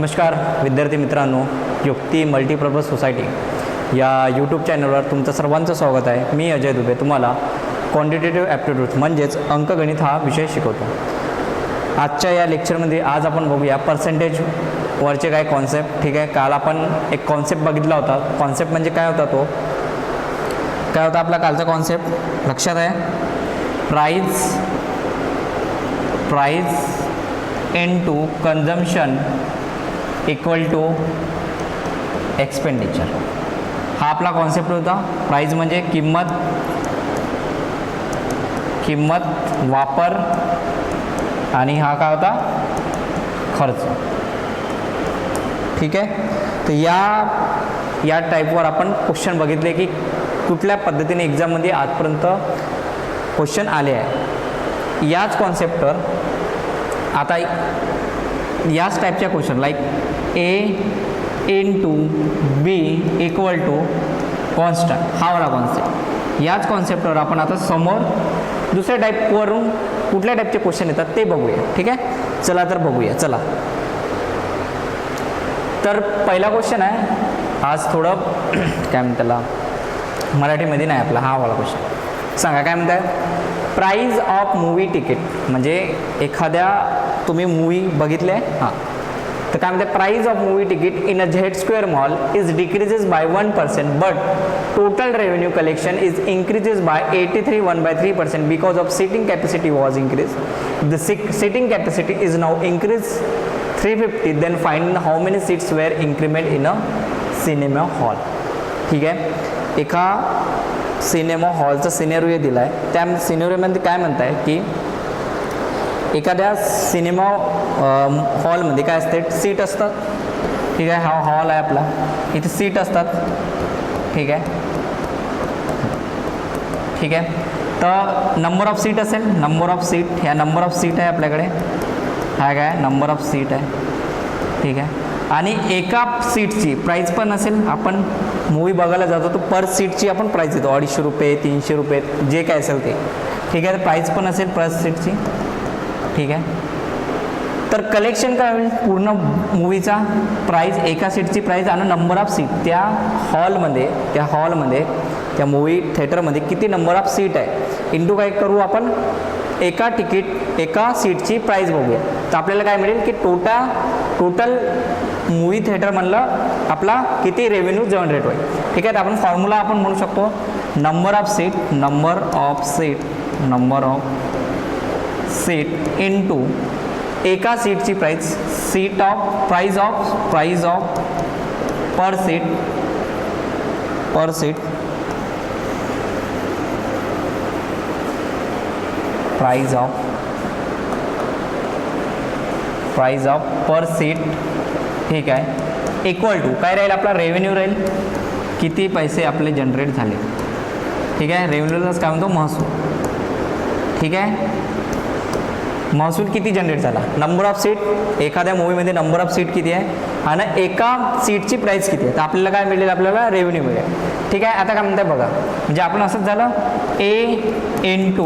नमस्कार विद्यार्थी मित्रांनो, युक्ती मल्टीपर्पज सोसायटी या यूट्यूब चॅनलवर तुमचं सर्वांचं स्वागत आहे. मी अजय दुबे तुम्हाला क्वांटिटेटिव्ह ॲप्टिट्यूड म्हणजेच अंकगणित हा विषय शिकवतो. आजच्या या लेक्चरमध्ये आज आपण बघूया पर्सेंटेजवरचे काय कॉन्सेप्ट. ठीक आहे, काल आपण एक कॉन्सेप्ट बघितला होता. कॉन्सेप्ट म्हणजे काय होता, तो काय होता आपला कालचा कॉन्सेप्ट लक्षात आहे? Price into consumption equal to expenditure. हा आपला कॉन्सेप्ट होता. प्राइस म्हणजे किंमत वापर आणि हा काय होता खर्च. ठीक आहे, तर या टाईपवर आपण क्वेश्चन बघितले की कुठल्या पद्धतीने एक्झाममध्ये आजपर्यंत क्वेश्चन आले आहे. याच कॉन्सेप्टवर आता याच टाईपच्या question like A into B equal to constant, हा वाला कॉन्सेप्ट. याच कॉन्सेप्टवर आपण आता समोर दुसऱ्या टाईपवरून कुठल्या टाईपचे क्वेश्चन येतात ते बघूया. ठीक आहे, चला तर बघूया. चला तर पहिला क्वेश्चन आहे. आज थोडं काय म्हणतात त्याला, मराठीमध्ये नाही आपला हा वाला क्वेश्चन. सांगा काय म्हणतात. प्राइस ऑफ मूवी तिकीट म्हणजे एखाद्या तुम्ही मूवी बघितले. हां, तर काय म्हणते, price of movie ticket in a Z square mall is decreases by 1% but total revenue collection is increases by 1/3% because of seating capacity was increase. The seating capacity is now increase 350. Then find how many seats were increment in a cinema hall. ठीक आहे, एका cinema हॉलचा scenario दिला आहे. त्या सिनेरिओमध्ये काय म्हणताय की एखाद्या सिनेमा हॉलमध्ये काय असते, सीट असतात. ठीक आहे, हा हॉल आहे आपला, इथे सीट असतात. ठीक आहे, ठीक आहे, तर नंबर ऑफ सीट असेल. नंबर ऑफ सीट, ह्या नंबर ऑफ सीट आहे आपल्याकडे. हा काय नंबर ऑफ सीट आहे. ठीक आहे, आणि एका सीटची प्राईस पण असेल. आपण मूवी बघायला जातो तर पर सीटची आपण प्राईस देतो, 250 रुपये 300 रुपये जे काय असेल ते. ठीक आहे, तर प्राईस पण असेल पर सीटची. ठीक आहे, तर कलेक्शन काय होईल पूर्ण मूवीचा प्राईस, एका सीटची प्राईस आणि नंबर ऑफ सीट. त्या हॉलमध्ये त्या मूवी थिएटरमध्ये किती नंबर ऑफ सीट आहे इंटू काय करू आपण, एका सीटची प्राईस बघूया. तर आपल्याला काय मिळेल की टोटल मूवी थिएटर म्हणलं आपला किती रेव्हेन्यू जनरेट होईल. ठीक आहे, तर आपण फॉर्म्युला आपण म्हणू शकतो नंबर ऑफ सीट इनटू एका सीटची price, price of per seat price of per seat. ठीक आहे, इक्वल टू काय राहील आपला रेव्हेन्यू राहील, किती पैसे आपले जनरेट झाले. ठीक आहे, रेव्हेन्यूलाच काय म्हणतो महसूल. ठीक आहे, महसूल किती जनरेट झाला, नंबर ऑफ सीट, एखाद्या मूवीमध्ये नंबर ऑफ सीट किती आहे आणि एका सीटची प्राईस किती आहे. तर आपल्याला काय मिळेल, आपल्याला रेव्हेन्यू मिळेल. ठीक आहे, आता काय म्हणताय बघा, म्हणजे आपण असंच झालं ए इंटू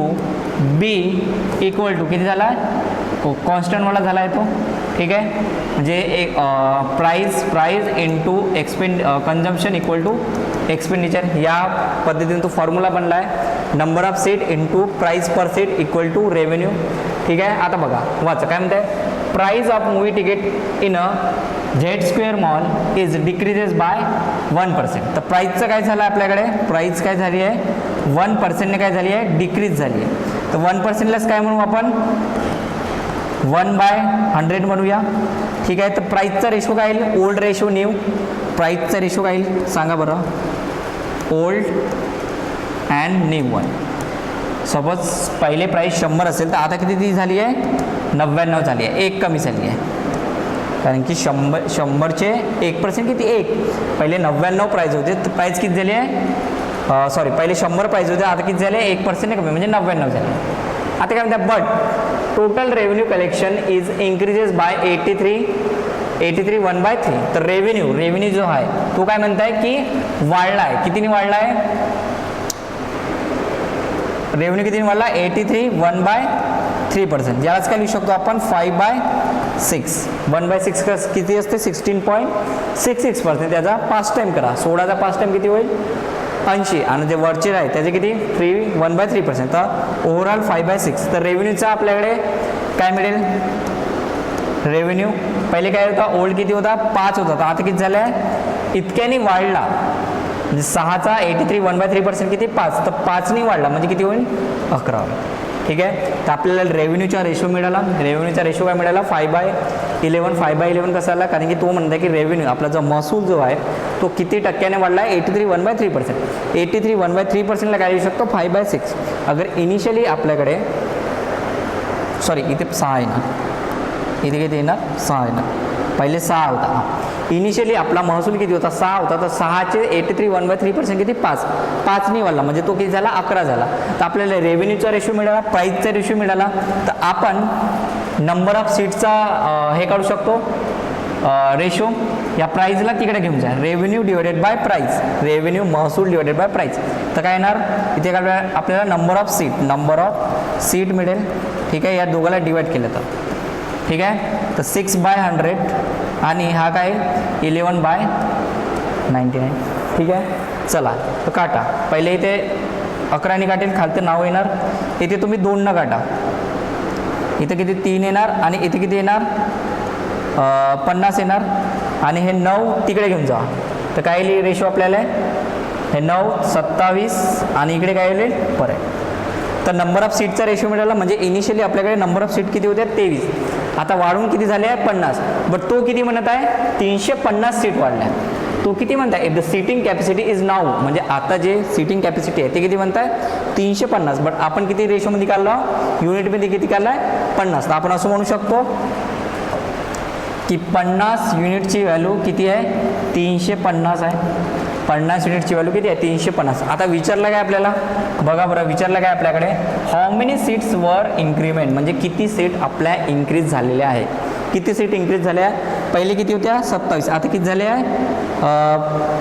बी इक्वल टू किती झाला, कॉन्स्टंटवाला झाला आहे तो. ठीक आहे, म्हणजे एक price into consumption equal to expenditure. या पद्धतीने तो फॉर्म्युला बनला आहे. Number of seat into price per seat equal to revenue. ठीक आहे, आता बघा वाचा काय म्हणते, price of movie ticket in a Z square mall is decreases by 1%. तर प्राईसचं काय झालं आपल्याकडे, प्राईस काय झाली आहे 1%ने काय झाली आहे, डिक्रीज झाली आहे. तर 1%लाच काय म्हणू आपण 1/100 म्हणूया. ठीक आहे, तर प्राईसचा रेशो काय येईल, ओल्ड रेशो न्यू. प्राईसचा रेशो काय येईल सांगा बरं, old and new one. Suppose पहिले प्राईस 100 असेल तर आता किती झाली आहे 99 झाली आहे, 1 कमी झाली आहे. कारण की 100चे 1% किती 1. पहिले 99 प्राईस होते तर प्राईस किती झाली आहे, सॉरी पहिले 100 प्राईस होते आता किती झाले 1% कमी म्हणजे 99 झाले. आता काय म्हणतात, but total revenue collection is increases bye 83 1/3. तर रेव्हेन्यू जो आहे तो काय म्हणताय की वाढला आहे. कितीने वाढला आहे रेव्हेन्यू, कितीने वाढला 83 1/3. 3%. यालाच काय लिहू शकतो आपण 5/6. 1/6 किती असते 16.66%. त्याचा 5 टाईम करा. 16चा 5 टाईम किती होईल 80 आणि जे वरचे आहे त्याचे किती 1/3%. तर ओव्हरऑल 5/6. तर रेव्हेन्यूचा आपल्याकडे काय मिळेल रेव्हेन्यू पहिले काय होता ओल्ड किती होता 5 होता. तर आता किती झालं आहे इतक्याने वाढला म्हणजे 6चा 83 1/3% किती 5. तर 5नी वाढला म्हणजे किती होईल 11. ठीक आहे. तर आपल्याला रेव्हेन्यूचा रेशो मिळाला. रेव्हेन्यूचा रेशो काय मिळाला 5/11. 5/11 कसा आला कारण की तो म्हणतो की रेव्हेन्यू आपला जो महसूल जो आहे तो किती टक्क्याने वाढला आहे 83 1/3%. 83 1/3%ला काय येऊ शकतो 5/6. अगर इनिशियली आपल्याकडे सॉरी इथे 6 आहे ना इथे किती येणार 6 येणार पहिले 6 होता. इनिशियली आपला महसूल किती होता 6 होता. तर 6चे 83 1/3% किती 5नी वाढला म्हणजे तो किती झाला 11 झाला. तर आपल्याला रेव्हेन्यूचा रेशो मिळाला प्राईजचा रेशो मिळाला. तर आपण नंबर ऑफ सीटचा हे काढू शकतो रेशो. या प्राईजला तिकडे घेऊन जा revenue divided by price. Revenue महसूल डिवायडेड बाय प्राईज. तर काय येणार इथे काय आपल्याला नंबर ऑफ सीट मिळेल. ठीक आहे. या दोघाला डिवाइड केलं तर ठीक आहे. तर 6/100 आणि हा काय 11/99. ठीक आहे. चला तर काटा पहिले इथे 11ने काटेल खालतं नाव येणार. इथे तुम्ही 2 काटा. इथे किती 3 येणार आणि इथे किती येणार 50 येणार आणि हे 9 तिकडे घेऊन जा. तर काय येईल रेशो आपल्याला हे 9 27 आणि इकडे काय येईल परत. तर नंबर ऑफ सीटचा रेशो मिळाला म्हणजे इनिशियली आपल्याकडे नंबर ऑफ सीट किती होत्या 23. आता वाढून किती झाले आहे 50. बट तो किती म्हणत आहे 350 सीट वाढल्या. तो किती म्हणताय if the seating capacity is now म्हणजे आता जे सीटिंग कॅपॅसिटी आहे ते किती म्हणताय 350. बट आपण किती रेशोमध्ये काढला युनिटमध्ये किती काढला आहे 50. तर आपण असं म्हणू शकतो की 50 युनिटची व्हॅल्यू किती आहे 350 आहे. 50 युनिटची व्हॅल्यू किती आहे 350. आता विचारलं काय आपल्याला बघा बरं विचारलं काय आपल्याकडे how many seats were increment म्हणजे किती सीट आपल्या इन्क्रीज झालेल्या आहे. किती सीट इन्क्रीज झाल्या पहिले किती होत्या 27 आता किती झाले आहे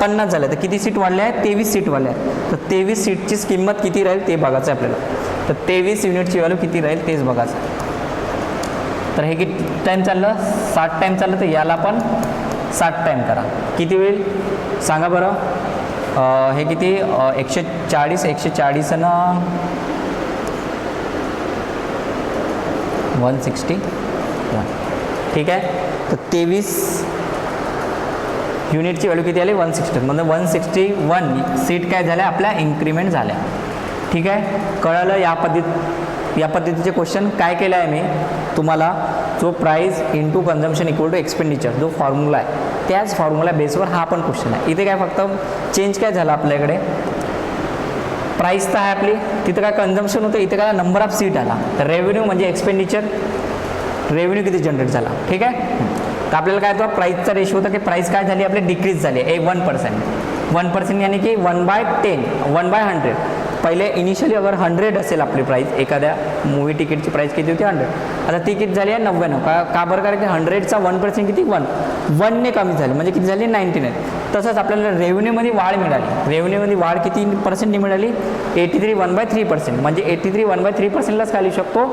50 झाल्या. तर किती सीट वाढल्या आहेत 23 सीट वाढल्या आहेत. तर 23 सीटची किंमत किती राहील ते बघायचं आहे आपल्याला. तर 23 युनिटची व्हॅल्यू किती राहील तेच बघायचं. तर हे किती टाईम चाललं 60 टाईम चाललं. तर याला पण 60 टाईम करा किती होईल सांगा बरं. हे किती 140 ना 160. ठीक आहे. तर 23 युनिटची व्हॅल्यू किती आली 160 म्हणजे 161 सीट काय झाल्या आपल्या इन्क्रीमेंट झाल्या. ठीक आहे. कळलं या पद्धतीचे क्वेश्चन काय केलं आहे मी तुम्हाला जो price into consumption equal to expenditure जो फॉर्म्युला आहे त्याच फॉर्म्युला बेसवर हा पण क्वेश्चन आहे. इथे काय फक्त चेंज काय झालं आपल्याकडे प्राईस तर आहे आपली तिथं काय कन्झम्पशन होतं इथे काय नंबर ऑफ सीट आला. तर रेव्हेन्यू म्हणजे एक्सपेंडिचर रेव्हेन्यू किती जनरेट झाला. ठीक आहे. तर आपल्याला काय होतं प्राईसचा रेशो होता की प्राईस काय झाली आपली डिक्रीज झाली 1% यानी की 1/10 1/100. पहिले इनिशियली अगर 100 असेल आपली प्राईस एखाद्या मूवी तिकीटची प्राईस किती होती 100. आता ती किती झाली आहे 99. का बरं कारण की 100चा 1% किती 1ने कमी झाली म्हणजे किती झाली 99. तसंच आपल्याला रेव्हेन्यूमध्ये वाढ मिळाली. रेव्हेन्यूमध्ये वाढ किती पर्सेंटनी मिळाली 83 1/3% म्हणजे 83 1/3%लाच खाली शकतो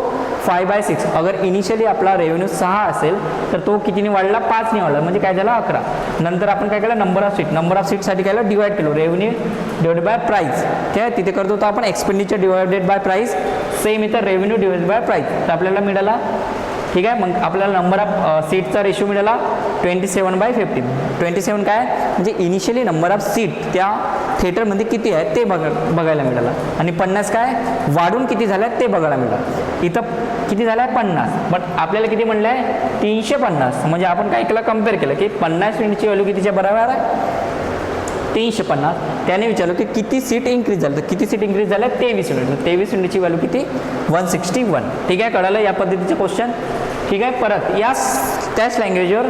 5/6. अगर इनिशियली आपला रेव्हेन्यू 6 असेल तर तो कितीने वाढला 5ने वाढला म्हणजे काय झाला 11. नंतर आपण काय केलं नंबर ऑफ सीटसाठी काय डिवाइड केलो रेव्हेन्यू डिवाइड बाय प्राईस. ठीक आहे. तिथे करतो तर आपण expenditure divided by price. Same इथं रेव्हेन्यू डिवाइडेड बाय प्राईस. तर आपल्याला मिळाला. ठीक आहे. मग आपल्याला नंबर ऑफ सीटचा रेशो मिळाला 27/50. 27 काय म्हणजे इनिशियली नंबर ऑफ सीट त्या थिएटरमध्ये किती आहे ते बघायला मिळालं आणि 50 काय वाढून किती झाल्या ते बघायला मिळालं. इथं किती झालं आहे 50 बट आपल्याला किती म्हणलं आहे 350 म्हणजे आपण काय केलं कम्पेअर केलं की 50 युनिटची व्हॅल्यू कितीच्या बरोबर आहे 350. त्याने विचारलं की किती सीट इन्क्रीज झालं. तर किती सीट इन्क्रीज झाल्या 23 युनिट. 23 युनिटची व्हॅल्यू किती 161. ठीक आहे. कळालं या पद्धतीचे क्वेश्चन. ठीक आहे. परत या त्याच लँग्वेजवर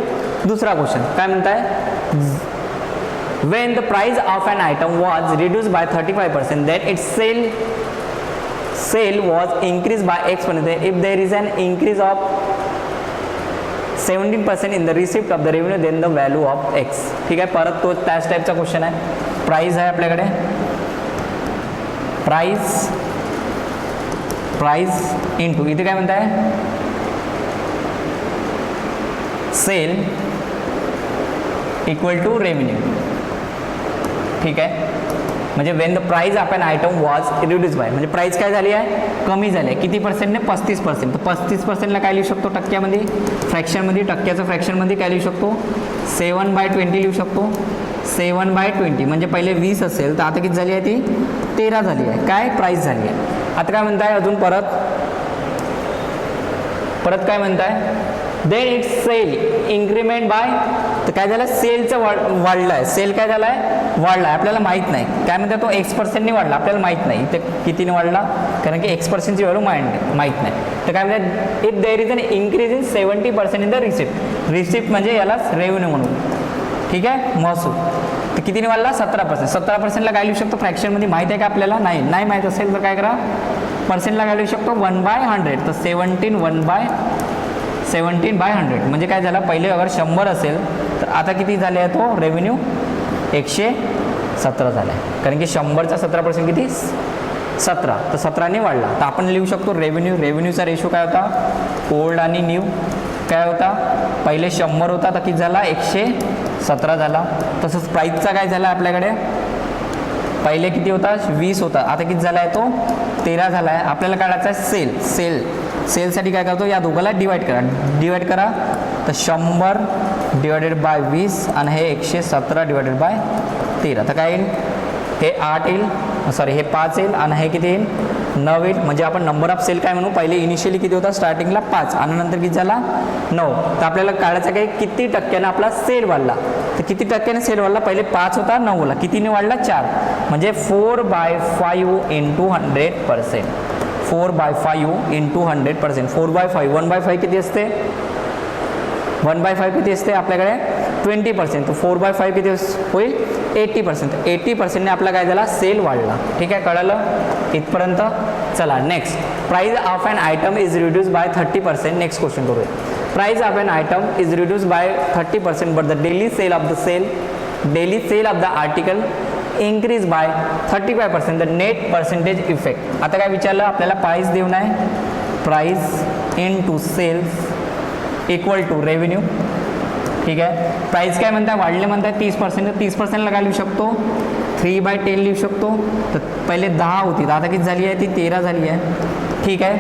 दुसरा क्वेश्चन काय म्हणताय when the price of an item was reduced by 35% then its sale was increased by exponentially if there is an increase of 17% in the receipt of the revenue then the value of x. ठीक आहे. परत तो त्याच टाईपचा question आहे. Price आहे आपल्याकडे price price into इथे काय म्हणताय सेल इक्वल टू रेव्हेन्यू. ठीक आहे, म्हणजे when the price of an item was reduce by, म्हणजे प्राइस काय झाली आहे, कमी झाली आहे. किती पर्सेंटने, 35%. तर 35%ला काय लिहू शकतो टक्क्यामध्ये, फ्रॅक्शनमध्ये, टक्क्याचं फ्रॅक्शनमध्ये काय लिहू शकतो, 7/20 लिहू शकतो. 7/20 म्हणजे पहिले 20 असेल तर आता किती झाली आहे ती 13 झाली आहे, काय प्राइस झाली आहे. आता काय म्हणताय अजून परत काय म्हणताय, then its sale increment by, तर काय झालं सेलचं वाढलं आहे, सेल काय झाला आहे वाढला आहे, आपल्याला माहीत नाही. काय म्हणतात तो X%नी वाढला, आपल्याला माहीत नाही इथे कितीने वाढला, कारण की X%ची व्हॅल्यू माहीत नाही. तर काय म्हणतात if there is an increase in 70% in the receipt, receipt म्हणजे यालाच रेव्हेन्यू म्हणून. ठीक आहे, महसूल. तर कितीने वाढला 17%. 17%ला काय लिहू शकतो फ्रॅक्शनमध्ये, माहीत आहे का आपल्याला, नाही माहीत असेल तर काय करा, पर्सेंटला काय लिहू शकतो 1/100. तर 17/100 म्हणजे काय झालं, पहिले अगर 100 असेल तर आता किती झाले आहे तो रेव्हेन्यू 117 झाला आहे, कारण की 100चा 17% किती 17, तर 17ने वाढला. तर आपण लिहू शकतो रेव्हेन्यूचा रेशो काय होता, ओल्ड आणि न्यू काय होता, पहिले 100 होता तर किती झाला 117 झाला. तसंच प्राईसचा काय झाला आपल्याकडे, पहिले किती होता 20 होता, आता किती झाला आहे तो 13 झाला आहे. आपल्याला काढायचा आहे सेलसाठी काय करतो, या दोघाला डिवाइड करा. तर 100 डिवायडेड बाय 20 आणि हे 117 डिवायडेड बाय 13. तर काय येईल, हे 8 येईल, सॉरी हे 5 येईल आणि हे किती येईल 9 येईल. म्हणजे आपण नंबर ऑफ सेल काय म्हणू, पहिले इनिशियली किती होता स्टार्टिंगला 5 आणि नंतर किती झाला 9. तर आपल्याला काढायचं काय किती टक्क्यानं आपला सेल वाढला, तर किती टक्क्याने सेल वाढला, पहिले 5 होता 9ला, कितीने वाढला 4, म्हणजे 4/5 इंटू 100%. 4/5 इंटू 100%. 4/5 1/5 किती असते, 1/5 किती असते आपल्याकडे 20%. तर 4/5 किती होईल 80%. 80%ने आपला काय झाला सेल वाढला. ठीक आहे, कळलं इथपर्यंत. चला next, price of an item is reduce by 30%. Next question करूया. Price of an item is reduce by 30% but the daily sale of the article increase by 35%, the net percentage effect. आता काय विचारलं आपल्याला, प्राइस देऊन आहे, price into sales equal to revenue. ठीक आहे, price काय म्हणताय वाढले म्हणताय 30%, तर 30%ला काय लिहू शकतो 3/10 लिहू शकतो. तर पहिले 10 होती, तर आता किती झाली आहे ती 13 झाली आहे. ठीक आहे,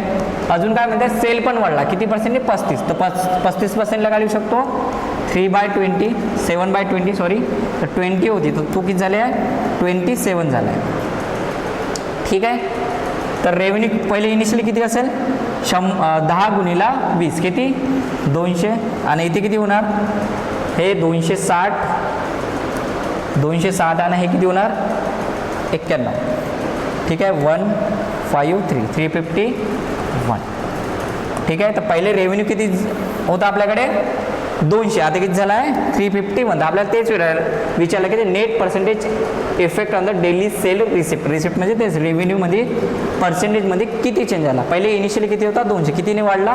अजून काय म्हणताय सेल पण वाढला, किती पर्सेंटने 35, तर 35%ला काय लिहू शकतो 3/20, 7/20 सॉरी, तर 20 होती तर तो किती झाले आहे 27 झाला आहे. ठीक आहे, तर रेव्हेन्यू पहिले इनिशियली किती असेल 10 गुणिला 20 किती 200, आणि इथे किती होणार हे 260 आणि हे किती होणार 91. ठीक आहे, 153 351. ठीक आहे, तर पहिले रेव्हेन्यू किती होता आपल्याकडे 200, आता किती झाला आहे 351. आपल्याला तेच विचारलं की ते net percentage effect on the daily sale receipt म्हणजे तेच रेव्हेन्यूमध्ये पर्सेंटेजमध्ये किती चेंज झाला. पहिले इनिशियली किती होता 200, कितीने वाढला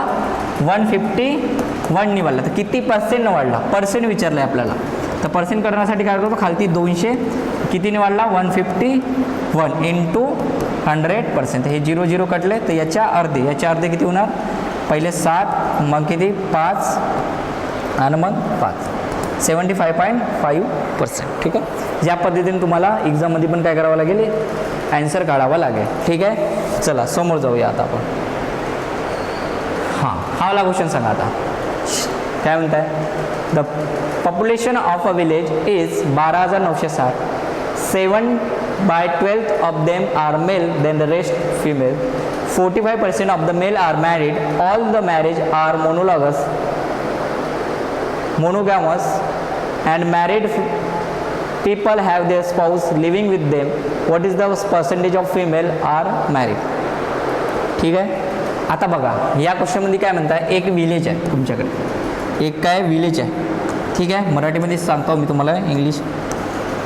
151ने वाढला, तर किती पर्सेंटने वाढला, पर्सेंट विचारलं आहे आपल्याला. तर पर्सेंट करण्यासाठी काय करतो खालती 200 कितीने वाढला 151 इंटू 100%. हे 0 कटले तर याच्या अर्धे किती होणार, पहिले 7 मग किती 5 आणि मग 5 75.5%. ठीक आहे, ज्या पद्धतीने तुम्हाला एक्झाममध्ये पण काय करावं लागेल ॲन्सर काढावा लागेल. ठीक आहे, चला समोर जाऊया आता आपण. हां, हा वाला क्वेश्चन सांगा आता काय म्हणताय. The population of a village is 12,960. 7/12 of them are male then the rest female. 45% of the male are married. All the marriage are monogamous and married people have their spouse living with them. What is the percentage of female are married? ठीक आहे, आता बघा या क्वेश्चनमध्ये काय म्हणताय, एक village आहे तुमच्याकडे, एक काय विलेज आहे. ठीक आहे, मराठीमध्ये सांगतो मी तुम्हाला, इंग्लिश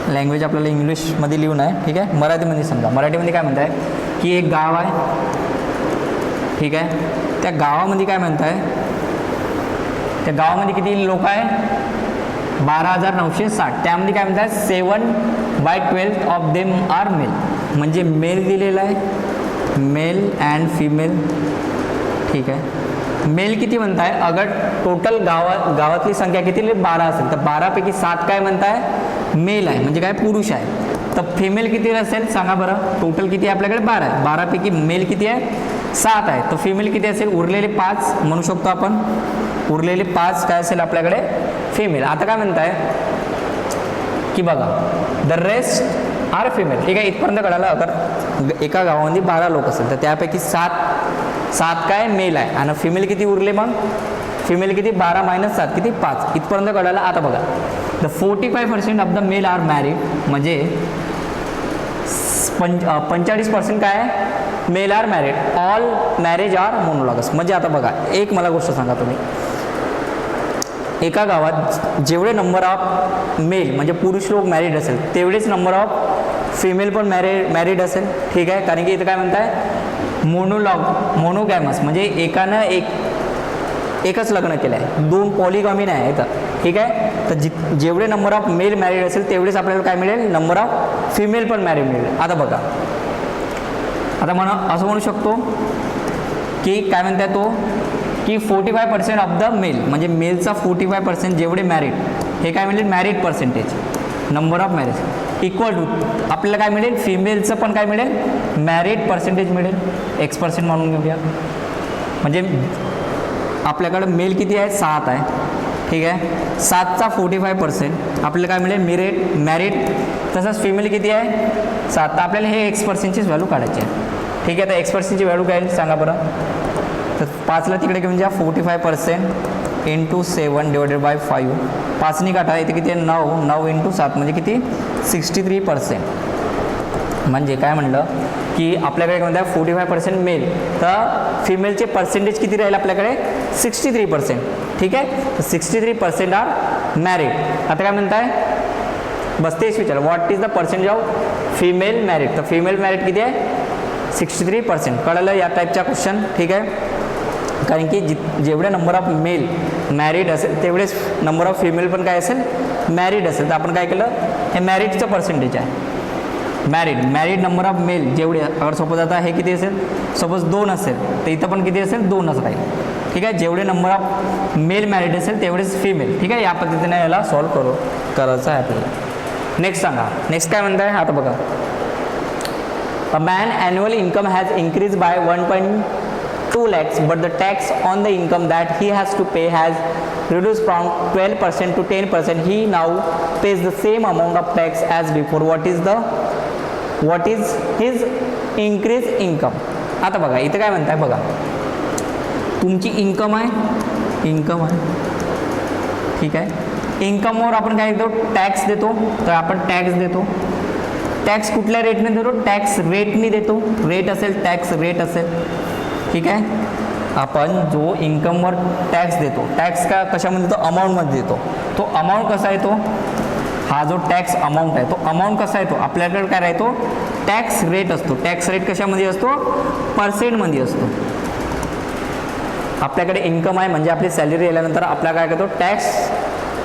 लँग्वेज आपल्याला इंग्लिशमध्ये लिहून आहे. ठीक आहे, मराठीमध्ये समजा. मराठीमध्ये काय म्हणताय की एक गाव आहे. ठीक आहे, त्या गावामध्ये काय म्हणताय, त्या गावामध्ये किती लोक आहे 12,960. त्यामध्ये काय म्हणतात 7/12 ऑफ देम आर मेल, म्हणजे मेल दिलेला आहे मेल अँड फिमेल, ठीक आहे. मेल किती म्हणताय, अगर टोटल गावातली संख्या किती 12 असेल तर 12पैकी 7 काय म्हणताय मेल आहे, म्हणजे काय पुरुष आहे. तर फिमेल किती असेल सांगा बरं. टोटल किती आहे आपल्याकडे 12 आहे. 12पैकी मेल किती आहे 7 आहे. तर फिमेल किती असेल, उरलेले 5 म्हणू शकतो आपण. उरलेले 5 काय असेल आपल्याकडे फिमेल. आता काय म्हणताय की बघा द रेस्ट आर फिमेल, ठीक आहे. इथपर्यंत कळालं. अगर एका गावामध्ये 12 लोक असेल तर त्यापैकी 7 काय मेल आहे आणि फिमेल किती उरले, मग फिमेल किती 12 - 7 किती 5. इथपर्यंत कळालं. आता बघा the 45% of the male are married, म्हणजे 45% काय आहे male are married. All marriage are monologous. म्हणजे आता बघा एक मला गोष्ट सांगा तुम्ही, एका गावात जेवढे नंबर ऑफ मेल म्हणजे पुरुष लोक मॅरिड असेल तेवढेच नंबर ऑफ फिमेल पण मॅरिड असेल, ठीक आहे. कारण की इथं काय म्हणताय मोनोगॅमस, म्हणजे एकानं एकच लग्न केलं आहे, 2 पॉलिगॉमी नाही आहे इथं, ठीक आहे. तर जेवढे नंबर ऑफ मेल मॅरिड असेल तेवढेच आपल्याला काय मिळेल नंबर ऑफ फिमेल पण मॅरिड मिळेल. आता बघा आता असं म्हणू शकतो की काय म्हणताय तो की 45% ऑफ द मेल, म्हणजे मेलचा 45% जेवढे मॅरिड हे काय मिळेल married percentage, number of marriage equal to आपल्याला काय मिळेल फिमेलचं पण काय मिळेल मॅरिड पर्सेंटेज मिळेल, X% म्हणून घेऊया. म्हणजे आपल्याकडं मेल किती आहे 7 आहे, ठीक आहे. 7चा 45% आपल्याला काय मिळेल मॅरिड. तसंच फिमेल किती आहे 7. तर आपल्याला हे X%चीच व्हॅल्यू काढायची आहे, ठीक आहे. तर X%ची व्हॅल्यू काय सांगा बरं. तर 5ला तिकडे घेऊन जा, 45% इंटू 7 डिवायडेड बाय 5. 5नी काटा इथे किती आहे 9 इंटू 7 म्हणजे किती 63%. म्हणजे काय म्हणलं की आपल्याकडे काय म्हणतात 45% मेल, तर फिमेलचे पर्सेंटेज किती राहील आपल्याकडे 63%, ठीक आहे. तर 63% आर मॅरिड. आता काय म्हणताय बस तेच विचार, what is the percentage of female married. तर फिमेल मॅरिड किती आहे 63%. कळलं या टाईपच्या क्वेश्चन, ठीक आहे. कारण की जेवढे नंबर ऑफ मेल मॅरिड असेल तेवढेच नंबर ऑफ फिमेल पण काय असेल मॅरिड असेल. तर आपण काय केलं हे मॅरिडचं पर्सेंटेज आहे. मॅरिड नंबर ऑफ मेल जेवढे, अगर सपोज आता हे किती असेल सपोज 2 असेल तर इथं पण किती असेल 2च राहील, ठीक आहे. जेवढे नंबर ऑफ मेल मॅरिड असेल तेवढेच फिमेल, ठीक आहे. या पद्धतीने याला सॉल्व्ह करायचं आहे आपल्याला. नेक्स्ट सांगा, नेक्स्ट काय म्हणताय. आता बघा a man annual income has increase by 1.2 lakhs but the tax on the income that he has to pay has reduced from 12% to 10%. He now pays the same amount of tax as before. What is his increased income? आता बघा इथं काय म्हणताय बघा, तुमची income आहे, ठीक आहे. इन्कमवर आपण काय देतो टॅक्स देतो. तर आपण टॅक्स देतो. टॅक्स कुठल्या रेटने देतो टॅक्स रेटने देतो. रेट असेल टॅक्स रेट असेल, ठीक आहे. आपण जो इन्कमवर टॅक्स देतो, टॅक्स का कशामध्ये देतो अमाऊंटमध्ये देतो. तो अमाऊंट कसा येतो, हा जो टॅक्स अमाऊंट आहे तो अमाऊंट कसा येतो आपल्याकडे काय राहतो टॅक्स रेट असतो. टॅक्स रेट कशामध्ये असतो पर्सेंटमध्ये असतो. आपल्याकडे इन्कम आहे म्हणजे आपली सॅलरी आल्यानंतर आपल्याला काय करतो टॅक्स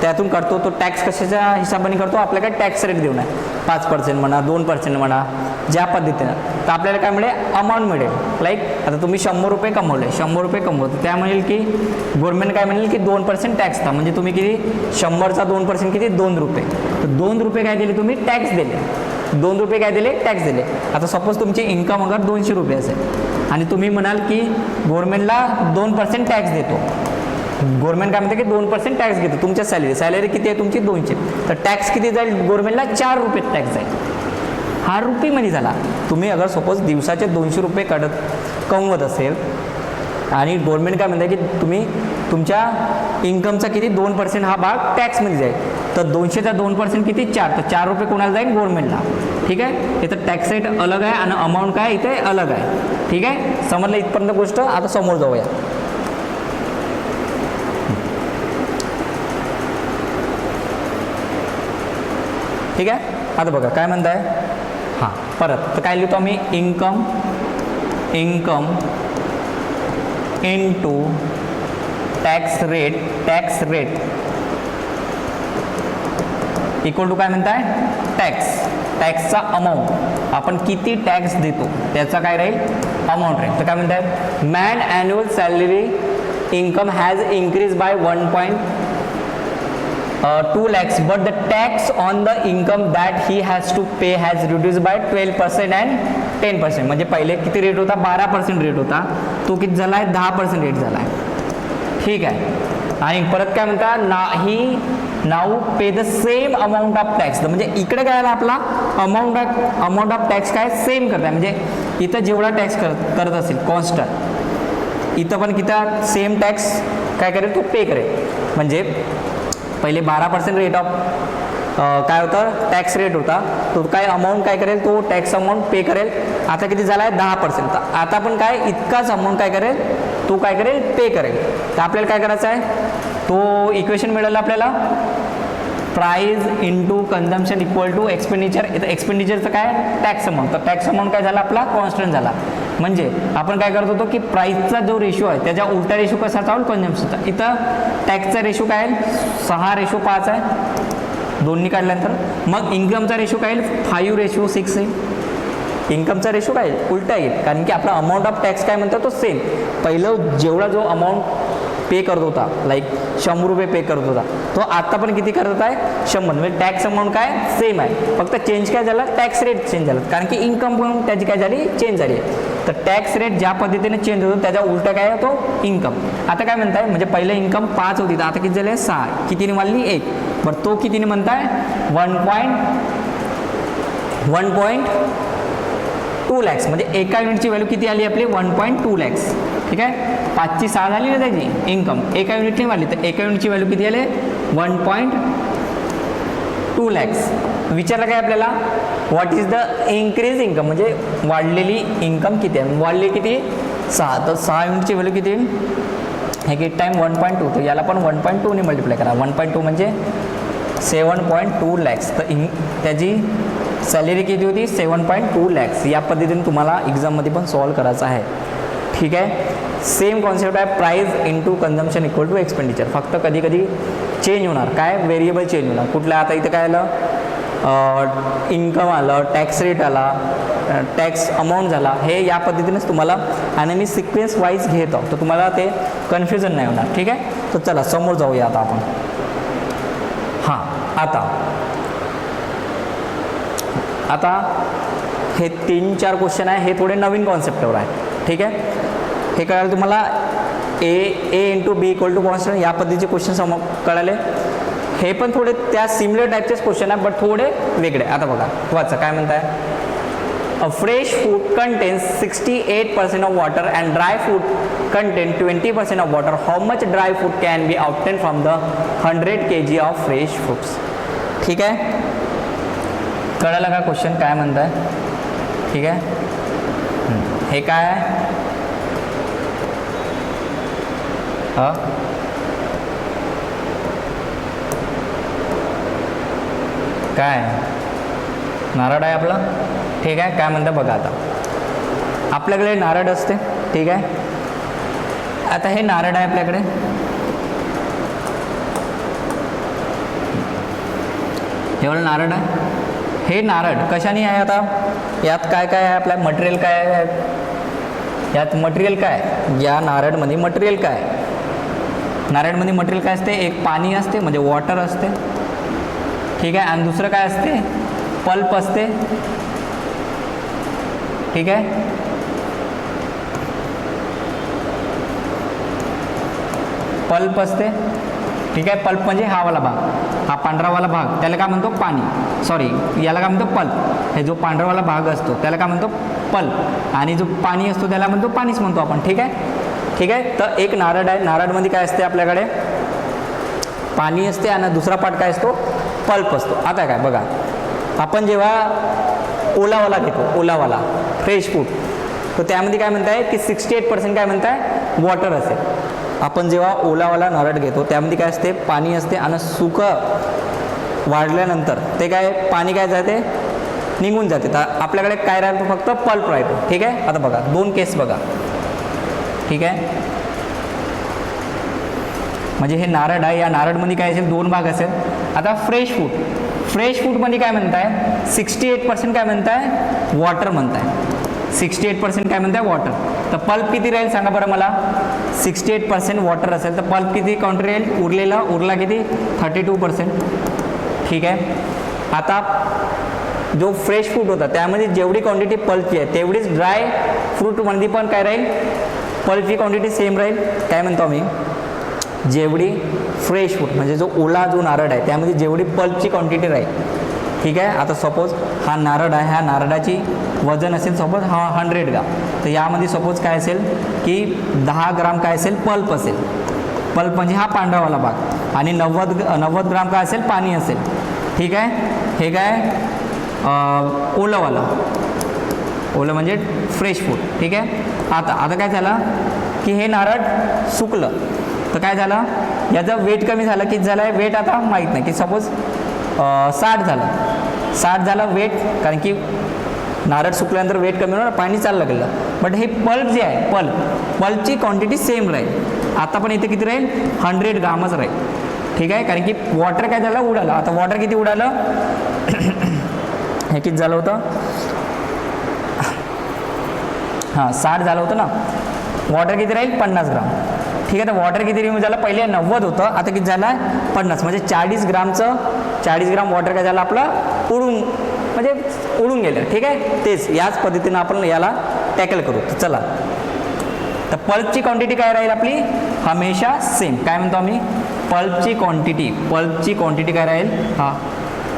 त्यातून करतो. तो टॅक्स कशाच्या हिशोबाने करतो आपल्याकडे टॅक्स रेट देऊन आहे 5% म्हणा 2% म्हणा ज्या पद्धतीनं. तर आपल्याला काय मिळेल अमाऊंट मिळेल. लाईक आता तुम्ही 100 रुपये कमवले 100 रुपये कमवतो त्या म्हणेल की गव्हर्नमेंट काय म्हणेल की 2% टॅक्स था. म्हणजे तुम्ही किती 100चा 2% किती 2 रुपये. तर 2 रुपये काय दिले तुम्ही टॅक्स दिले. 2 रुपये काय दिले टॅक्स दिले. आता सपोज तुमची इन्कम अगर 200 रुपये असेल आणि तुम्ही म्हणाल की गव्हर्नमेंटला 2% टॅक्स देतो. गव्हर्नमेंट काय म्हणते की 2% टॅक्स घेतो तुमच्या सॅलरी किती आहे तुमची 200. तर टॅक्स किती जाईल गव्हर्नमेंटला 4 रुपये टॅक्स जाईल. हा रुपीमध्ये झाला. तुम्ही अगर सपोज दिवसाचे 200 रुपये कमवत असेल आणि गव्हर्नमेंट काय म्हणते की तुम्ही तुमच्या इन्कमचा किती 2% हा भाग टॅक्समध्ये जाईल. तर 200चा 2% किती 4. तर 4 रुपये कोणाला जाईल गव्हर्नमेंटला. ठीक आहे. इथं टॅक्स रेट अलग आहे आणि अमाऊंट काय इथे अलग आहे. ठीक आहे समजलं इथपर्यंत गोष्ट. आता समोर जाऊया. ठीक आहे. आता बघा काय म्हणताय हां परत तर काय लिहितो आम्ही income into tax rate equal to काय म्हणताय टॅक्स. टॅक्सचा अमाऊंट, आपण किती टॅक्स देतो त्याचा काय राहील, अमाऊंट राहील. तर काय म्हणतात, man annual salary income has increase by 1.2 lakhs but the tax on the income that he has to pay has reduced by 12% and 10%. म्हणजे पहिले किती रेट होता, 12% रेट होता, तो किती झाला आहे, 10% रेट झाला आहे. ठीक आहे. आणि परत काय म्हणता, now pay the same amount of tax. म्हणजे इकडे काय आला आपला अमाऊंट ऑफ टॅक्स काय सेम करताय, म्हणजे इथं जेवढा टॅक्स करत असेल कॉन्स्टंट, इथं पण किती सेम टॅक्स काय करेल, तो पे करेल. म्हणजे पहिले 12% रेट ऑफ काय होतं, टॅक्स रेट होता, तो काय अमाऊंट काय करेल, तो टॅक्स अमाऊंट पे करेल. आता किती झाला आहे, 10%. तर आता पण काय इतकाच अमाऊंट काय करेल, तो काय करेल, पे करेल. तर आपल्याला काय करायचं आहे, तो इक्वेशन मिळालं आपल्याला, price into consumption equal to expenditure. इथं एक्सपेंडिचरचं काय, टॅक्स अमाऊंट. तर टॅक्स अमाऊंट काय झाला आपला, कॉन्स्टंट झाला. म्हणजे आपण काय करत होतो की प्राईसचा जो रेशो आहे त्याच्या उलटा रेशो कसा चालू, कन्झम्पशनचा. इथं टॅक्सचा रेशो काय आहे, 6:5 आहे दोन्ही काढल्यानंतर. मग इन्कमचा रेशो काय येईल, 5:6 आहे. इन्कमचा रेशो काय उलटा येईल, कारण की आपला अमाऊंट ऑफ टॅक्स काय म्हणतो तो सेम. पहिलं जेवढा जो अमाऊंट पे करत होता, लाईक 100 रुपये पे करत होता, तो आता पण किती करत आहे, 100. म्हणजे टॅक्स अमाऊंट काय सेम आहे, फक्त चेंज काय झाला, टॅक्स रेट चेंज झाला, कारण की इन्कम पण त्याची काय झाली, चेंज झाली आहे. तर टॅक्स रेट ज्या पद्धतीने चेंज होतो त्याच्या उलटा काय होतो, इन्कम. आता काय म्हणताय, म्हणजे पहिलं इन्कम 5 होती, तर आता किती झाले, 6. कितीने वाढली, 1. बरं तो कितीने म्हणताय, 1.2 lakhs. म्हणजे एका युनिटची व्हॅल्यू किती आली आपली, 1.2 lakhs. ठीक आहे. 5 ची 6 झाली ना त्याची इन्कम, एका युनिटने वाढली, तर एका युनिटची व्हॅल्यू किती आली, 1.2 lakhs. विचारलं काय आपल्याला, what is the increase income, म्हणजे वाढलेली इन्कम किती आहे, वाढली किती, 6. तर 6 युनिटची व्हॅल्यू किती, हे किती टाईम 1.2. तर याला पण 1.2 ने मल्टिप्लाय करा. 1.2 म्हणजे 7.2 lakhs. तर त्याची सॅलरी किती होती, 7.2 lakhs. या पद्धतीने तुम्हाला एक्झाममध्ये पण सॉल्व करायचं आहे. ठीक आहे. सेम कॉन्सेप्ट आहे, price into consumption equal to expenditure. फक्त कधी कधी चेंज होणार, काय व्हेरिएबल चेंज होणार. कुठलं आता इथं काय आलं, इन्कम आलं, टॅक्स रेट आला, टॅक्स अमाऊंट झाला, हे या पद्धतीनेच तुम्हाला. आणि मी सिक्वेन्स वाईज घेत आहोत, तर तुम्हाला ते कन्फ्युजन नाही होणार. ठीक आहे. तर चला समोर जाऊया आता आपण. हां, आता हे 3-4 क्वेश्चन आहे, हे थोडे नवीन कॉन्सेप्टवर आहे. ठीक आहे. हे कळालं तुम्हाला, A into B equal to constant, या पद्धतीचे क्वेश्चन कळाले. हे पण थोडे त्या सिमिलर टाईपचेच क्वेश्चन आहे, बट थोडे वेगळे. आता बघा वाचा काय म्हणताय, a fresh food contains 68% of water and dry food contain 20% of water. How much dry food can be obtain from the 100 kg of fresh fruits. ठीक आहे. कळालं का क्वेश्चन काय म्हणताय. ठीक आहे. हे काय आहे, काय नारळ आहे आपला. ठीक आहे. काय म्हणतं बघा, आता आपल्याकडे नारळ असते. ठीक आहे. आता हे नारळ आहे आपल्याकडे, एवढं नारळ आहे. हे नारळ कशाने आहे, आता यात काय काय आहे, आपल्या मटेरियल काय आहे, यात मटेरियल काय, या नारळमध्ये मटेरियल काय, नारळमध्ये मटेरियल काय असते, एक पाणी असते म्हणजे वॉटर असते. ठीक आहे. आणि दुसरं काय असते, पल्प असते. ठीक आहे. पल्प असते. ठीक आहे. पल्प म्हणजे हा वाला भाग, हा पांढरावाला भाग त्याला काय म्हणतो पाणी, सॉरी याला काय म्हणतो पल्प. हे जो पांढरावाला भाग असतो त्याला काय म्हणतो पल्प, आणि जो पाणी असतो त्याला म्हणतो पाणीच म्हणतो आपण. ठीक आहे. ठीक आहे. तर एक नारळ आहे, नारळमध्ये काय असते आपल्याकडे, पाणी असते, आणि दुसरा पार्ट काय असतो, पल्प असतो. आता काय बघा, आपण जेव्हा ओलावाला घेतो, ओलावाला फ्रेश फूड, तर त्यामध्ये काय म्हणताय की 68% काय म्हणताय वॉटर असेल. आपण जेव्हा ओलावाला नारळ घेतो त्यामध्ये काय असते, पाणी असते, आणि सुकं वाढल्यानंतर ते काय पाणी काय जाते, निघून जाते. तर आपल्याकडे काय राहतो, फक्त पल्प राहतो. ठीक आहे. आता बघा 2 केस बघा. ठीक आहे. म्हणजे हे नारळ आहे, या नारळमध्ये काय असेल, 2 भाग असेल. आता फ्रेश फ्रेश फूडमध्ये काय म्हणताय 68% काय म्हणताय वॉटर म्हणताय, 68% काय म्हणताय वॉटर. तर पल्प किती राहील सांगा बरं मला. 68% वॉटर असेल तर पल्प किती काउंट राहील, उरला किती 32%. ठीक आहे. आता जो फ्रेश फ्रूट होता त्यामध्ये जेवढी क्वांटिटी पल्पची आहे तेवढीच ड्राय फ्रूटमध्ये पण काय राहील पल्पची क्वांटिटी सेम राहील. काय म्हणतो आम्ही, जेवढी फ्रेश फ्रूट म्हणजे जो ओला जो नारळ आहे त्यामध्ये जेवढी पल्पची क्वांटिटी राहील. ठीक आहे. आता सपोज हा नारळ आहे, ह्या नारळाची वजन असेल सपोज हा 100 ग्राम, तर यामध्ये सपोज काय असेल की 10 ग्राम काय असेल पल्प असेल. पल्प म्हणजे हा पांढरावाला भाग आणि 90 ग्राम काय असेल पाणी असेल. ठीक आहे. हे काय ओलंवाला, ओलं म्हणजे फ्रेश फूड. ठीक आहे. आता काय झालं की हे नारळ सुकलं तर काय झालं याचं वेट कमी झालं. किती झालं आहे वेट आता माहीत नाही की सपोज 60 झालं वेट, कारण की नारळ सुकल्यानंतर वेट कमी होणार पाणी चाललं गेलं. बट हे पल्प जे आहे पल्पची क्वांटिटी सेम राहील. आता पण इथे किती राहील 100 ग्रामच राहील. ठीक आहे. कारण की वॉटर काय झालं उडालं. आता वॉटर किती उडालं हे किती झालं होतं 60 झालं होतं ना. वॉटर किती राहील 50 ग्राम. ठीक आहे. तर वॉटर किती रिमूव्ह झालं, पहिले 90 होतं आता किती झालं 50, म्हणजे 40 ग्राम वॉटर काय झालं आपलं उडून गेलं. ठीक आहे. तेच याच पद्धतीनं आपण याला टॅकल करू. तर चला, तर पल्पची क्वांटिटी काय राहील आपली हमेशा सेम. काय म्हणतो आम्ही पल्पची क्वांटिटी काय राहील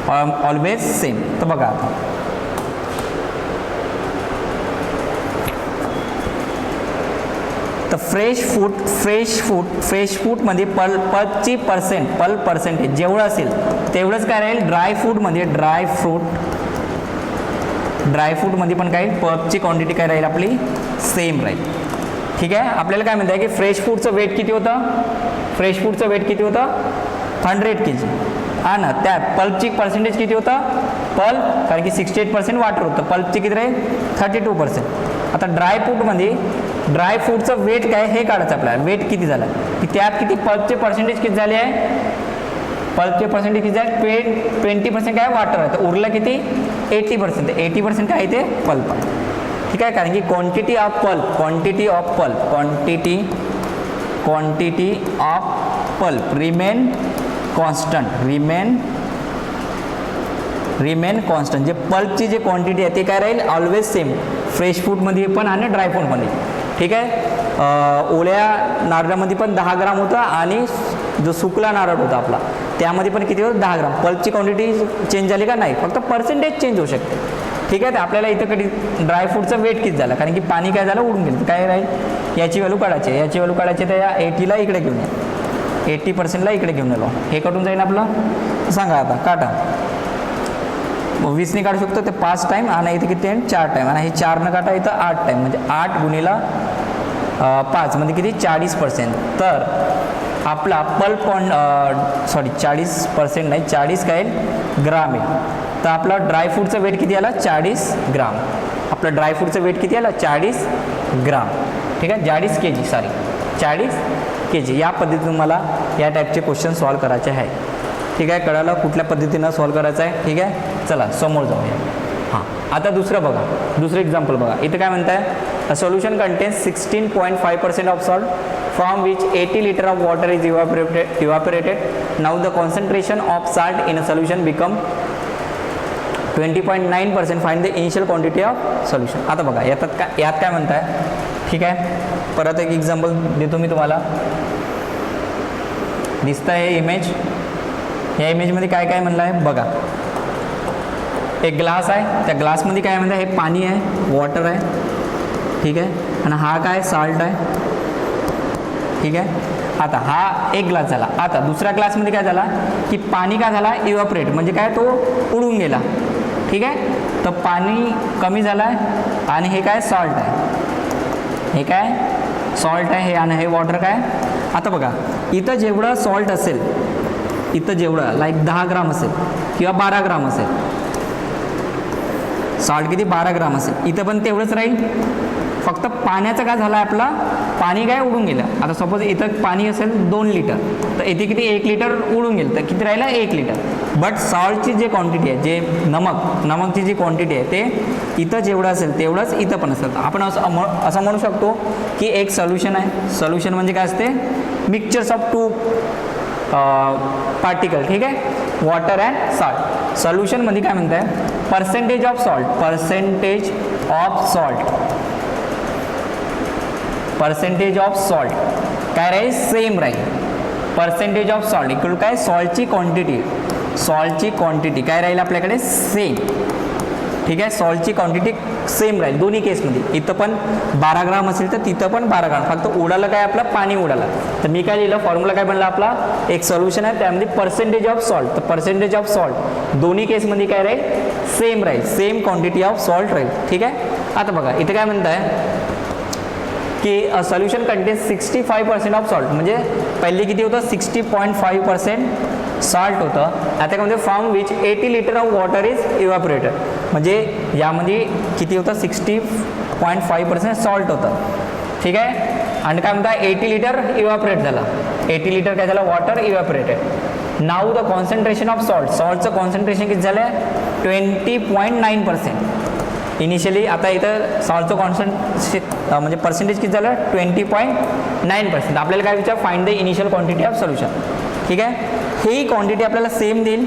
ऑलवेज सेम. तर बघा आता तर फ्रेश फूडमध्ये पल्पची पल्प पर्सेंटेज जेवढं असेल तेवढंच काय राहील ड्राय फ्रूटमध्ये पण काय पल्पची क्वांटिटी काय राहील आपली सेम राहील. ठीक आहे. आपल्याला काय म्हणताय की फ्रेश फूडचं वेट किती होतं 100 kg. हा ना, त्यात पल्पची पर्सेंटेज किती होतं पल्प, कारण की 68% वॉटर होतं, पल्पची किती राहील 32%. आता ड्राय फ्रूटचं वेट काय हे काढायचं आपल्याला. वेट किती झालं की त्यात किती पल्पचे पर्सेंटेज किती झाले आहे, पल्पचे पर्सेंटेज किती झाले 20% काय वॉटर आहे, तर उरलं किती 80%. 80% काय ते पल्प आहे. ठीक आहे. कारण की quantity of pulp remain constant. जे पल्पची जे क्वांटिटी आहे ते काय राहील ऑलवेज सेम फ्रेश फूडमध्ये पण आणि ड्राय फ्रूटमध्ये. ठीक आहे. ओल्या नारळामध्ये पण 10 ग्राम होतं आणि जो सुकला नारळ होता आपला त्यामध्ये पण किती होतं 10 ग्राम. पल्पची क्वांटिटी चेंज झाली का नाही, फक्त पर्सेंटेज चेंज होऊ शकते. ठीक आहे. तर आपल्याला इथं कधी ड्रायफ्रूटचं वेट किती झालं, कारण की पाणी काय झालं उडून गेलं, तर काय राहील याची व्हॅल्यू काढायची. तर या 80ला इकडे घेऊन या, 80%ला इकडे घेऊन आलो. हे कटून जाईल आपलं. सांगा आता काटा. 20ने काढू शकतो ते 5 टाईम आणि इथे किती टाईम 4 टाईम, आणि हे 4 काटा इथं 8 टाईम, म्हणजे 8 गुणिला 5 म्हणजे किती 40%. तर आपला पल्प 40% नाही 40 काय ग्राम आहे. तर आपला ड्रायफ्रूटचं वेट किती आला 40 ग्राम. आपलं ड्रायफ्रूटचं वेट किती आलं 40 ग्राम. ठीक आहे. 40 kg. या पद्धतीने मला या टाईपचे क्वेश्चन सॉल्व करायचे आहे. ठीक आहे. कळालं कुठल्या पद्धतीनं सॉल्व करायचं आहे. ठीक आहे. चला समोर जाऊया. हां, आता दुसरं एक्झाम्पल बघा. इथं काय म्हणताय a solution contains 16.5% of salt from which 80 litre of water is evaporated. Now the concentration of salt in a solution become 20.9%. Find the initial quantity of solution. आता बघा यात काय म्हणताय. ठीक आहे. परत एक एक्झाम्पल देतो मी तुम्हाला. दिसतं आहे इमेज. या इमेजमध्ये काय म्हणलं आहे बघा. एक ग्लास आहे, त्या ग्लासमध्ये काय म्हणतं हे पाणी आहे, वॉटर आहे. ठीक आहे. आणि हा काय सॉल्ट आहे. ठीक आहे. आता हा एक ग्लास झाला. आता दुसऱ्या ग्लासमध्ये काय झाला की पाणी काय झाला इव्हॅपोरेट, म्हणजे काय तो उडून गेला. ठीक आहे. तर पाणी कमी झालं आहे आणि हे काय सॉल्ट आहे. हे काय सॉल्ट आहे हे, आणि हे वॉटर काय. आता बघा इथं जेवढं सॉल्ट असेल, इथं जेवढं लाईक 10 ग्राम असेल किंवा 12 ग्राम असेल, सॉल्ट किती 12 ग्राम असेल, इथं पण तेवढंच राहील. फक्त पाण्याचं काय झालं आहे आपला पाणी काय उडून गेलं. आता सपोज इथं पाणी असेल 2 लिटर, तर इथे किती 1 लिटर उडून गेलं, तर किती राहिलं 1 लिटर. बट सॉल्टची जे क्वांटिटी आहे, जे नमकची जी क्वांटिटी आहे ते इथं जेवढं असेल तेवढंच इथं पण असेल. आपण असं म्हणू शकतो की एक सोल्युशन आहे. सोल्युशन म्हणजे काय असते, मिक्सचर्स ऑफ 2 पार्टिकल, ठीक आहे, वॉटर अँड सॉल्ट. सोल्युशनमध्ये काय म्हणताय, पर्सेंटेज ऑफ सॉल्ट काय राहील, सेम राहील. पर्सेंटेज ऑफ सॉल्ट इक्वल काय, सॉल्टची क्वांटिटी काय राहील आपल्याकडे, सेम. ठीक आहे, सॉल्टची क्वांटिटी सेम राहील दोन्ही केसमध्ये. इथं पण 12 ग्राम असेल तर तिथं पण 12 ग्राम, फक्त उडालं काय आपलं, पाणी उडालं. तर मी काय लिहिलं, फॉर्म्युला काय बनला आपला, एक सोल्युशन आहे त्यामध्ये पर्सेंटेज ऑफ सॉल्ट. तर पर्सेंटेज ऑफ सॉल्ट दोन्ही केसमध्ये काय राहील, सेम राहील, सेम क्वांटिटी ऑफ सॉल्ट राहील. ठीक आहे. आता बघा इथे काय म्हणताय की सोल्युशन कंटेन्स 65% ऑफ सॉल्ट. म्हणजे पहिले किती होतं, 60.5% सॉल्ट होतं. आता काय म्हणजे from which 80 litre of water is evaporated. म्हणजे यामध्ये किती होतं, 60.5% सॉल्ट होतं. ठीक आहे. आणि काय म्हणता, 80 लिटर इव्हॅपोरेट झाला, 80 लिटर काय झालं, water evaporated. Now the concentration of सॉल्टचं कॉन्सन्ट्रेशन किती झालं, 20.9%. इनिशियली आता इथं सॉल्टचं म्हणजे पर्सेंटेज किती झालं, 20.9%. आपल्याला काय विचार, find the initial quantity of solution. ठीक आहे. ही क्वांटिटी आपल्याला सेम देईल,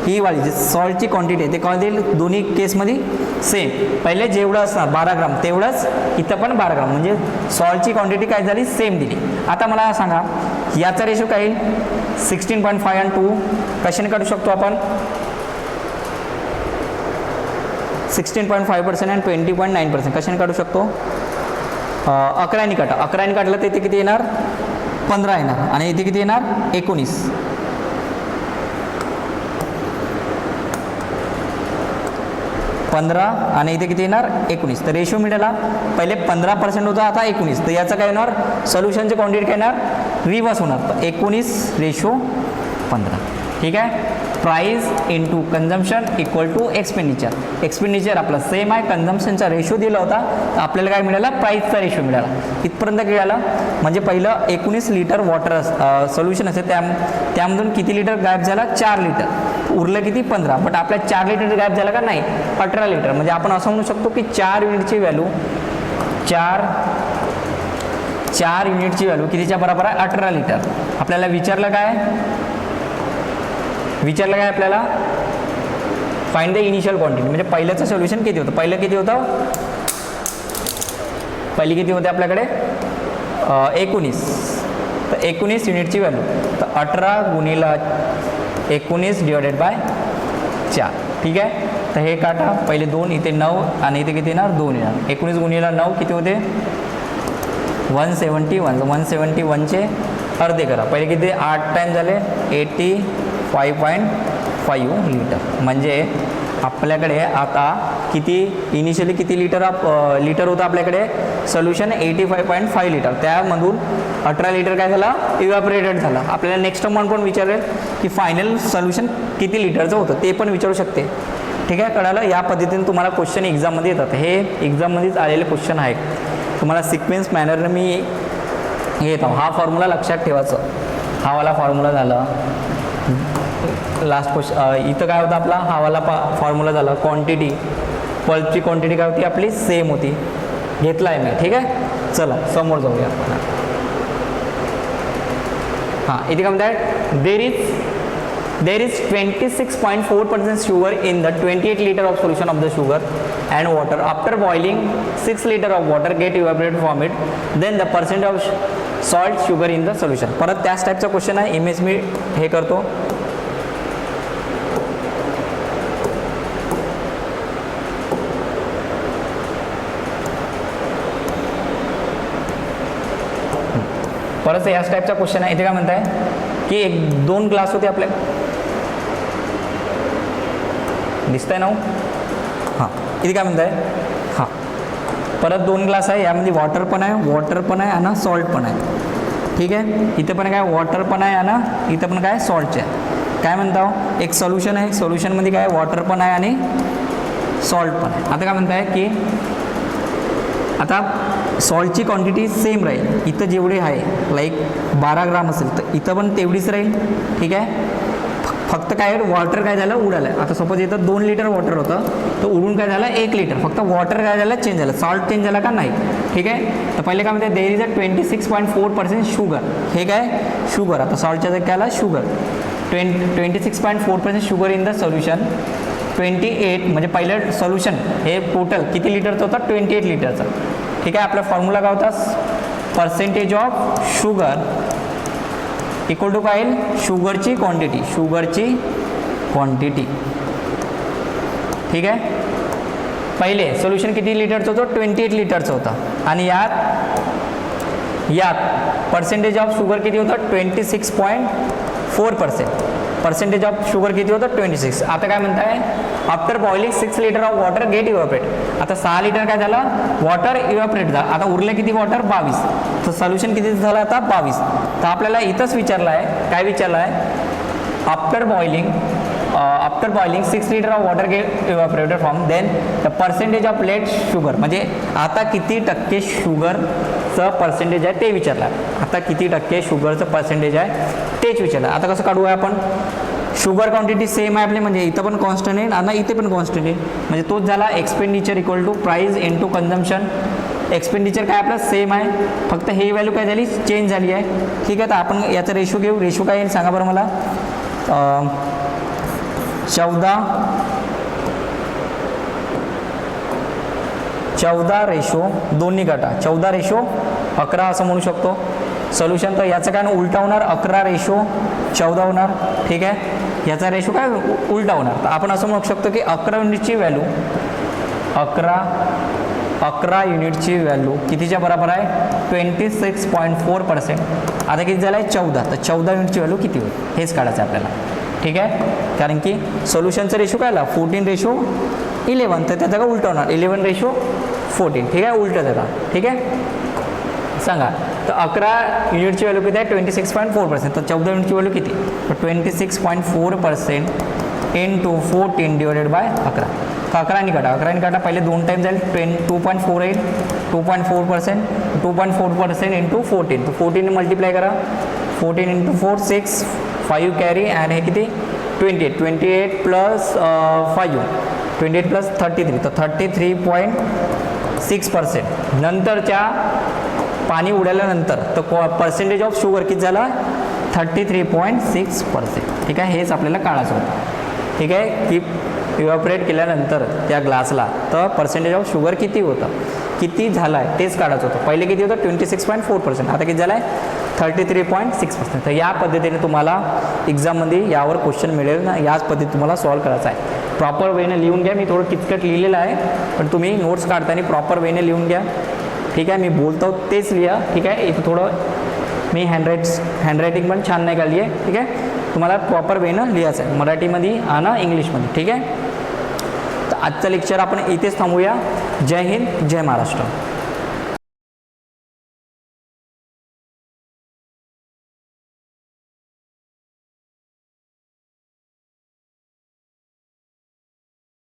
ही वाली जी सॉल्टची क्वांटिटी आहे ते काय देईल, दोन्ही केसमध्ये सेम. पहिले जेवढं असणार 12 ग्राम तेवढंच इथं पण 12 ग्राम, म्हणजे सॉल्टची क्वांटिटी काय झाली, सेम दिली. आता मला सांगा याचा रेशो काय येईल, 16.5 आणि 2 कशाने काढू शकतो आपण, 16.5% आणि 20.9% कशाने काढू शकतो, 11ने काढा. 11ने काढलं तर इथे किती येणार, 15 येणार, आणि इथे किती येणार, 19. 15 आणि इथे किती येणार, 19. तर रेशो मिळाला, पहिले 15% होता, आता 19. तर याचं काय येणार, सोल्युशनची क्वांटिटी काय येणार, रिव्हर्स होणार. तर 19:15. ठीक आहे. Price into consumption equal to expenditure आपला सेम आहे, कन्झम्पशनचा रेशो दिला होता, तर आपल्याला काय मिळाला, प्राईसचा रेशो मिळाला. इथपर्यंत मिळाला. म्हणजे पहिलं 19 लिटर वॉटर सोल्युशन असेल, त्यामधून किती लिटर गायब झाला, 4 लिटर, उरलं किती, 15. बट आपल्या 4 लिटर गायब झाला का, नाही, 18 लिटर. म्हणजे आपण असं म्हणू शकतो की 4 युनिटची व्हॅल्यू 4 युनिटची व्हॅल्यू कितीच्या बरोबर आहे, 18 लिटर. आपल्याला विचारलं काय आपल्याला, फाइंड द इनिशियल क्वांटिटी. म्हणजे पहिल्याचं सोल्युशन किती होतं, पहिलं किती होतं, पहिली किती होते आपल्याकडे, 19. तर 19 युनिटची व्हॅल्यू, तर 18 गुणिला 19 डिवायडेड बाय 4. ठीक आहे. तर हे काटा, पहिले 2, इथे 9 आणि इथे किती येणार, 2 येणार. 19 गुणिला 9 किती होते, 171. 171चे अर्धे करा, पहिले किती 8 टाइम झाले, 85.5 लिटर. म्हणजे आपल्याकडे आता किती, इनिशियली किती लिटर होतं आपल्याकडे सोल्युशन, 85.5 लिटर. त्यामधून 18 लिटर काय झाला, इव्हॅपोरेटेड झाला. आपल्याला नेक्स्ट अमाऊंट पण विचारेल की फायनल सोल्युशन किती लिटरचं होतं, ते पण विचारू शकते. ठीक आहे, कळालं. या पद्धतीने तुम्हाला क्वेश्चन एक्झाममध्ये येतात. हे एक्झाममध्येच आलेले क्वेश्चन आहेत. तुम्हाला सिक्वेन्स मॅनरनं मी येतो. हा फॉर्म्युला लक्षात ठेवायचं. हा वाला फॉर्म्युला झाला, लास्ट क्वेश्चन इथं काय होतं आपला, हा वाला फॉर्म्युला झाला. क्वांटिटी, पल्पची क्वांटिटी काय होती आपली, सेम होती, घेतला आहे मी. ठीक आहे. चला समोर जाऊया आपण. हां, इथे काय म्हणतात, there is 26.4% sugar in the 28 litre of solution of the sugar and water. After boiling 6 litre of water get evaporated from it, then the percent of salt sugar in the solution. परत त्याच टाईपचा question आहे. Image मी हे करतो. परत याच टाईपचा question आहे. इथे काय म्हणताय की 2 ग्लास होते आपल्या, दिसतंय ना. हां, इथे काय म्हणताय, हां, परत 2 ग्लास आहे. यामध्ये वॉटर पण आहे आणि सॉल्ट पण आहे. ठीक आहे. इथं पण काय, वॉटर पण आहे आणि इथं पण काय, सॉल्टचे आहे. काय म्हणता, एक सोल्युशन आहे, सोल्युशनमध्ये काय, वॉटर पण आहे आणि सॉल्ट पण आहे. आता काय म्हणताय की आता सॉल्टची क्वांटिटी सेम राहील, इथं जेवढे आहे लाईक 12 ग्राम असेल तर इथं पण तेवढीच राहील. ठीक आहे. फक्त काय वॉटर काय झालं उडालं. आता सपोज इथं 2 लिटर वॉटर होतं तर उडून काय झालं 1 लिटर. फक्त वॉटर काय झालं चेंज झालं, सॉल्ट चेंज झाला का नाही. ठीक आहे. तर पहिले काय म्हणते देर इज अ 26.4% शुगर. हे काय शुगर. आता सॉल्टच्या जागी काय आला sugar. 26.4% sugar in the solution. 28 म्हणजे पहिलं सोल्युशन हे टोटल किती लिटरचं होतं 28 लिटरचं. ठीक आहे. आपला फॉर्म्युला काय होता percentage of sugar equal to काय येईल शुगरची क्वांटिटी. शुगरची क्वांटिटी. ठीक आहे. पहिले सोल्युशन किती लिटरचं होतं 28 लिटरचं होतं आणि यात पर्सेंटेज ऑफ शुगर किती होतं 26.4%. पर्सेंटेज ऑफ शुगर किती होतं 26. आता काय म्हणताय after boiling 6 litre of water get evaporate. आता 6 लिटर काय झालं वॉटर इव्हॅपोरेट झालं. आता उरलं किती वॉटर 22. तर सोल्युशन किती झालं आता 22. तर आपल्याला इथंच विचारलं आहे काय विचारलं आहे after boiling 6 litre of water get evaporated from then the percentage of let sugar. म्हणजे आता किती टक्के शुगरचं पर्सेंटेज आहे ते विचारलं आहे. आता किती टक्के शुगरचं पर्सेंटेज आहे तेच विचारलं. आता कसं काढू आहे आपण शुगर क्वांटिटी सेम आहे आपली म्हणजे इथं पण कॉन्स्टंट आहे आणि इथे पण कॉन्स्टंट आहे. म्हणजे तोच झाला expenditure equal to price into consumption. Expenditure काय आपलं सेम आहे फक्त हे व्हॅल्यू काय झाली चेंज झाली आहे. ठीक आहे. तर आपण याचा रेशो घेऊ. रेशो काय येईल सांगा बरं मला 14 रेशो दोन्ही गटा 14 रेशो 11 असं म्हणू शकतो. सोल्युशन तर याचं काय उलटा होणार 11 रेशो 14 होणार. ठीक आहे. याचा रेशो काय उलटा होणार. तर आपण असं म्हणू शकतो की 11 युनिटची व्हॅल्यू 11 युनिटची व्हॅल्यू कितीच्या बरोबर आहे 26.4%. आता किती झालं आहे 14. तर 14 युनिटची व्हॅल्यू किती होईल हेच काढायचं आहे आपल्याला. ठीक आहे. कारण की सोल्युशनचा रेशो काय आला 14 रेशो 11 तर त्याचा काय उलटा होणार 11 रेशो 14. ठीक आहे. उलटं त्याचा. ठीक आहे. सांगा तर 11 युनिटची व्हॅल्यू किती आहे 26.4%. तर 14 युनिटची व्हॅल्यू किती तर 26.4% इंटू 14 डिवायडेड बाय 11. तर 11 काटा पहिले 2 टाईम जाईल 2.4 येईल 2.4% 2.4% इंटू 14. तर 14 मल्टिप्लाय करा 14 इंटू 4 6 5 कॅरी आणि हे किती 28 प्लस 5 28 प्लस 33 तर 33.6%. नंतरच्या पाणी उडाल्यानंतर तर पर्सेंटेज ऑफ शुगर किती झाला 33.6%. ठीक आहे. हेच आपल्याला काढायचं होतं. ठीक आहे. की इव्हॅपोरेट केल्यानंतर त्या ग्लासला तर पर्सेंटेज ऑफ शुगर किती होतं किती झालं आहे तेच काढायचं होतं. पहिले किती होतं 26.4%. आता किती झालं आहे 33.6%. तर या पद्धतीने तुम्हाला एक्झाममध्ये यावर क्वेश्चन मिळेल ना. याच पद्धतीने तुम्हाला सॉल्व करायचं आहे. प्रॉपर वेने लिहून घ्या. मी थोडं किचकट लिहिलेलं आहे पण तुम्ही नोट्स काढताना प्रॉपर वेने लिहून घ्या. ठीक आहे. मी बोलतो तेच लिहा. ठीक आहे. इथं थोडं मी हँडरायटिंग पण छान नाही काढली आहे. ठीक आहे. तुम्हाला प्रॉपर वेनं लिहायचं आहे मराठीमध्ये आणि इंग्लिशमध्ये. ठीक आहे. तर आजचं लेक्चर आपण इथेच थांबूया. जय हिंद जय महाराष्ट्र.